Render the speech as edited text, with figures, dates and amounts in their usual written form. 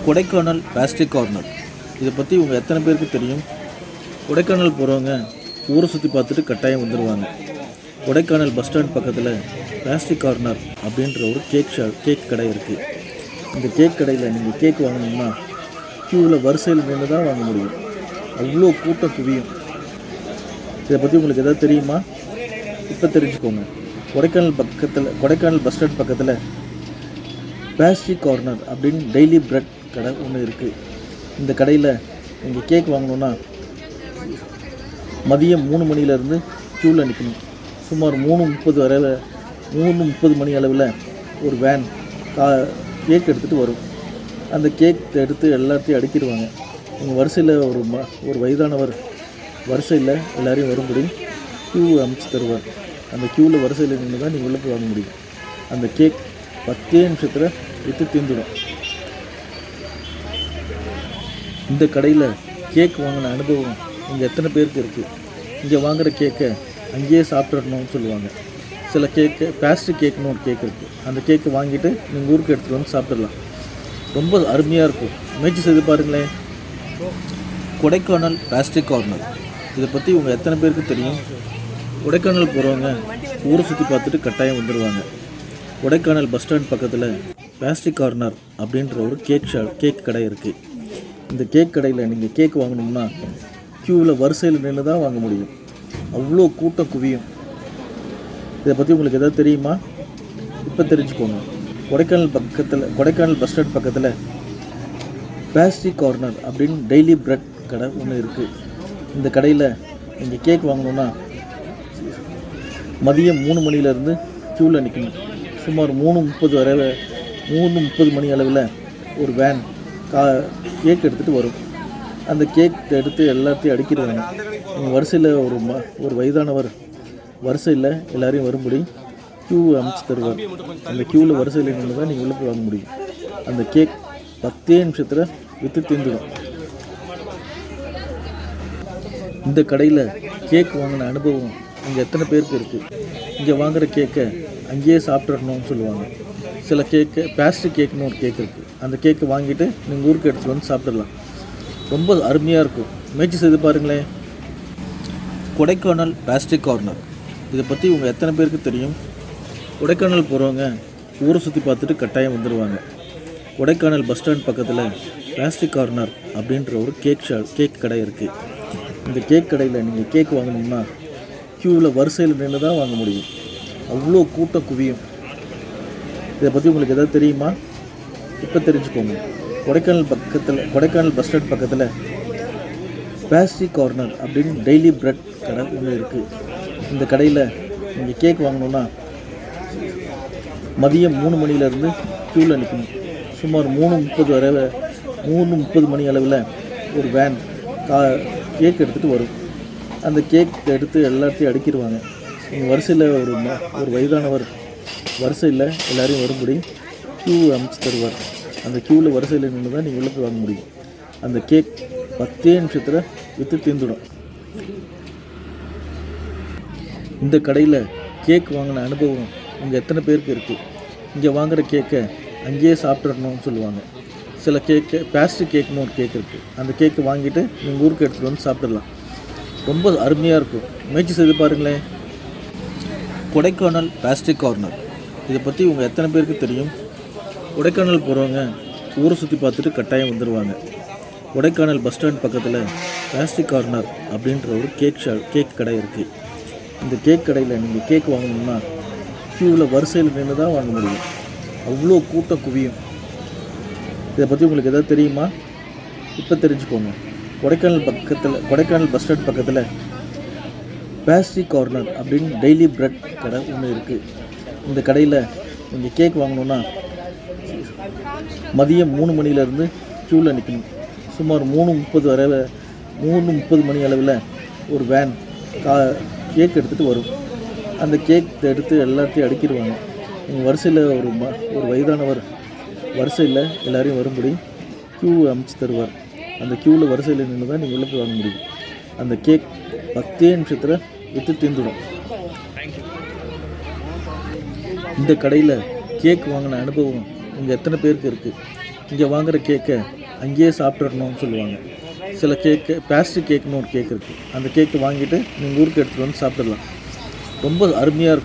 Kodaikanal pastry corner இதை பற்றி உங்கள் எத்தனை பேருக்கு தெரியும்? கொடைக்கானல் போகிறவங்க ஊரை சுற்றி பார்த்துட்டு கட்டாயம் வந்துடுவாங்க. கொடைக்கானல் பஸ் ஸ்டாண்ட் பக்கத்தில் பேஸ்ட்ரி கார்னர் அப்படின்ற ஒரு கேக் கடை இருக்குது. இந்த கேக் கடையில் நீங்கள் கேக் வாங்கணும்னா க்யூவில் வரிசையில் நின்று தான் வாங்க முடியும். அவ்வளோ கூட்டம் குவியும். இதை பற்றி உங்களுக்கு எதாவது தெரியுமா? இப்போ தெரிஞ்சுக்கோங்க. கொடைக்கானல் பஸ் ஸ்டாண்ட் பக்கத்தில் பேஸ்ட்ரி கார்னர் அப்படின்னு டெய்லி பிரெட் கடை ஒன்று இருக்குது. இந்த கடையில் நீங்கள் கேக் வாங்கணுன்னா மதியம் 3 மணிலேருந்து க்யூவில் நிற்கணும். சுமார் 3:30 மணி அளவில் ஒரு வேன் கேக் எடுத்துகிட்டு வரும். அந்த கேக் எடுத்து எல்லாத்தையும் அடுக்கிடுவாங்க. நீங்கள் வரிசையில் ஒரு வயதானவர் வரிசையில் எல்லோரையும் வரும்படி க்யூ அமைச்சு தருவார். அந்த க்யூவில் வரிசையில் நின்று தான் நீங்கள் உள்ளே போய் வாங்க முடியும். அந்த கேக் 10 நிமிஷத்தில் விற்று தீர்ந்துடும். இந்த கடையில் கேக் வாங்கின அனுபவம் இங்கே எத்தனை பேருக்கு இருக்குது? இங்கே வாங்குகிற கேக்கை அங்கேயே சாப்பிட்றணும்னு சொல்லுவாங்க. சில கேக்கு பேஸ்ட்ரி கேக்குன்னு ஒரு கேக் இருக்குது. அந்த கேக்கை வாங்கிட்டு நீங்கள் ஊருக்கு எடுத்துகிட்டு வந்து சாப்பிட்றலாம். ரொம்ப அருமையாக இருக்கும். முயற்சி செய்து பாருங்களேன். கொடைக்கானல் பேஸ்ட்ரி கார்னர் இதை பற்றி உங்கள் எத்தனை பேருக்கு தெரியும்? கொடைக்கானல் போகிறவங்க ஊரை சுற்றி பார்த்துட்டு கட்டாயம் வந்துடுவாங்க. கொடைக்கானல் பஸ் ஸ்டாண்ட் பக்கத்தில் பேஸ்ட்ரி கார்னர் அப்படின்ற ஒரு கேக் கடை இருக்குது. இந்த கேக் கடையில் நீங்கள் கேக் வாங்கணும்னா க்யூவில் வரிசையில் நின்று தான் வாங்க முடியும். அவ்வளோ கூட்டம் குவியும். இதை பற்றி உங்களுக்கு எதாவது தெரியுமா? இப்போ தெரிஞ்சுக்கோங்க. கொடைக்கானல் பஸ் ஸ்டாண்ட் பக்கத்தில் பேஸ்ட்ரி கார்னர் அப்படின்னு டெய்லி பிரெட் கடை ஒன்று இருக்குது. இந்த கடையில் நீங்கள் கேக் வாங்கணுன்னா மதியம் 3 மணிலேருந்து க்யூவில் நிற்கணும். சுமார் 3:30 மணி அளவில் ஒரு வேன் கேக் எடுத்துகிட்டு வரும். அந்த கேக் எடுத்து எல்லாத்தையும் அடுக்கிடுவாங்க. நீங்கள் வரிசையில் ஒரு வயதானவர் வரிசையில் எல்லோரையும் வரும்படி க்யூ அமைச்சு தருவார். அந்த க்யூவில் வரிசையில் நின்று தான் நீங்கள் உள்ளே போய் வாங்க முடியும். அந்த கேக் 10 நிமிஷத்தில் விற்று தீர்ந்துடும். இந்த கடையில் கேக் வாங்கின அனுபவம் இங்கே எத்தனை பேருக்கு இருக்குது? இங்கே வாங்குகிற கேக்கை அங்கேயே சாப்பிட்றணும்னு சொல்லுவாங்க. சில கேக்கு பேஸ்ட்ரி கேக்குன்னு ஒரு கேக் இருக்குது. அந்த கேக்கை வாங்கிட்டு நீங்கள் ஊருக்கு எடுத்துகிட்டு வந்து சாப்பிட்றலாம். ரொம்ப அருமையாக இருக்கும். முயற்சி செய்து பாருங்களேன். கொடைக்கானல் பேஸ்ட்ரி கார்னர் இதை பற்றி உங்கள் எத்தனை பேருக்கு தெரியும்? கொடைக்கானல் போகிறவங்க ஊரை சுற்றி பார்த்துட்டு கட்டாயம் வந்துடுவாங்க. கொடைக்கானல் பஸ் ஸ்டாண்ட் பக்கத்தில் பேஸ்ட்ரி கார்னர் அப்படின்ற ஒரு கேக் கடை இருக்குது. இந்த கேக் கடையில் நீங்கள் கேக் வாங்கணும்னா க்யூவில் வரிசையில் நின்று தான் வாங்க முடியும். அவ்வளோ கூட்டம் குவியும். இதை பற்றி உங்களுக்கு எதாவது தெரியுமா? இப்போ தெரிஞ்சுக்கோங்க. கொடைக்கானல் பஸ் ஸ்டாண்ட் பக்கத்தில் பேஸ்ட்ரி கார்னர் அப்படின்னு டெய்லி பிரெட் கடை ஒன்று இருக்குது. இந்த கடையில் நீங்கள் கேக் வாங்கணுன்னா மதியம் 3 மணிலேருந்து க்யூவில் நிற்கணும். சுமார் 3:30 மணி அளவில் ஒரு வேன் கேக் எடுத்துகிட்டு வரும். அந்த கேக் எடுத்து எல்லாத்தையும் அடுக்கிடுவாங்க. நீங்கள் வரிசையில் ஒரு வயதானவர் வரிசையில் எல்லோரையும் வரும்படி க்யூ அமைச்சு தருவார். அந்த க்யூவில் வரிசையில் நின்று தான் நீங்கள் உள்ளே போய் வாங்க முடியும். அந்த கேக் 10 நிமிஷத்தில் விற்று தீர்ந்துடும். இந்த கடையில் கேக் வாங்கின அனுபவம் இங்கே எத்தனை பேருக்கு இருக்குது? இங்கே வாங்குகிற கேக்கை அங்கேயே சாப்பிட்றணும்னு சொல்லுவாங்க. சில கேக்கு பேஸ்ட்ரி கேக்குன்னு ஒரு கேக் இருக்குது. அந்த கேக்கை வாங்கிட்டு நீங்கள் ஊருக்கு எடுத்துகிட்டு வந்து சாப்பிட்றலாம். ரொம்ப அருமையாக இருக்கும். முயற்சி செய்து பாருங்களேன். கொடைக்கானல் பேஸ்ட்ரி கார்னர் இதை பற்றி உங்கள் எத்தனை பேருக்கு தெரியும்? கொடைக்கானல் போகிறவங்க ஊரை சுற்றி பார்த்துட்டு கட்டாயம் வந்துடுவாங்க. கொடைக்கானல் பஸ் ஸ்டாண்ட் பக்கத்தில் பேஸ்ட்ரி கார்னர் அப்படின்ற ஒரு கேக் கடை இருக்குது. இந்த கேக் கடையில் நீங்கள் கேக் வாங்கணும்னா க்யூவில் வரிசையில் நின்று தான் வாங்க முடியும். அவ்வளோ கூட்டம் குவியும். இதை பற்றி உங்களுக்கு எதாவது தெரியுமா? இப்போ தெரிஞ்சுக்கோங்க. கொடைக்கானல் பஸ் ஸ்டாண்ட் பக்கத்தில் பேஸ்ட்ரி கார்னர் அப்படின்னு டெய்லி பிரெட் கடை ஒன்று இருக்குது. இந்த கடையில் நீங்கள் கேக் வாங்கணுன்னா மதியம் 3 மணிலேருந்து க்யூவில் நிற்கணும். சுமார் 3:30 மணி அளவில் ஒரு வேன் கேக் எடுத்துகிட்டு வரும். அந்த கேக் எடுத்து எல்லாத்தையும் அடுக்கிடுவாங்க. நீங்கள் வரிசையில் ஒரு வயதானவர் வரிசையில் எல்லோரையும் வரும்படி க்யூ அமைச்சு தருவார். அந்த க்யூவில் வரிசையில் நின்று தான் நீங்கள் உள்ளே போய் வாங்க முடியும். அந்த கேக் 10 நிமிஷத்தில் விற்று தீர்ந்துடும். இந்த கடையில் கேக் வாங்கின அனுபவம் இங்கே எத்தனை பேருக்கு இருக்குது? இங்கே வாங்குகிற கேக்கை அங்கேயே சாப்பிட்றணும்னு சொல்லுவாங்க. சில கேக்கு பேஸ்ட்ரி கேக்குன்னு ஒரு கேக் இருக்குது. அந்த கேக்கு வாங்கிட்டு நீங்கள் ஊருக்கு எடுத்துகிட்டு வந்து சாப்பிடலாம். ரொம்ப அருமையாக இருக்கும்.